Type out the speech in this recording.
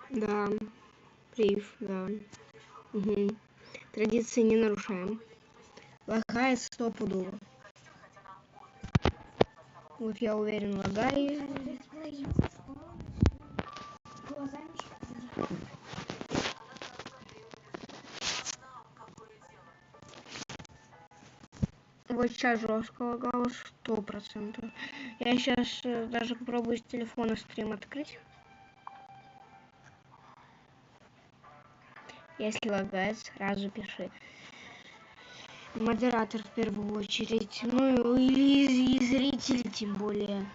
Да, прив, да. Угу. Традиции не нарушаем. Лагает стопудово. Вот я уверен, лагает. Вот сейчас жестко лагало 100%. Я сейчас даже попробую с телефона стрим открыть. Если лагает, сразу пиши. Модератор в первую очередь. Ну или и зрители тем более.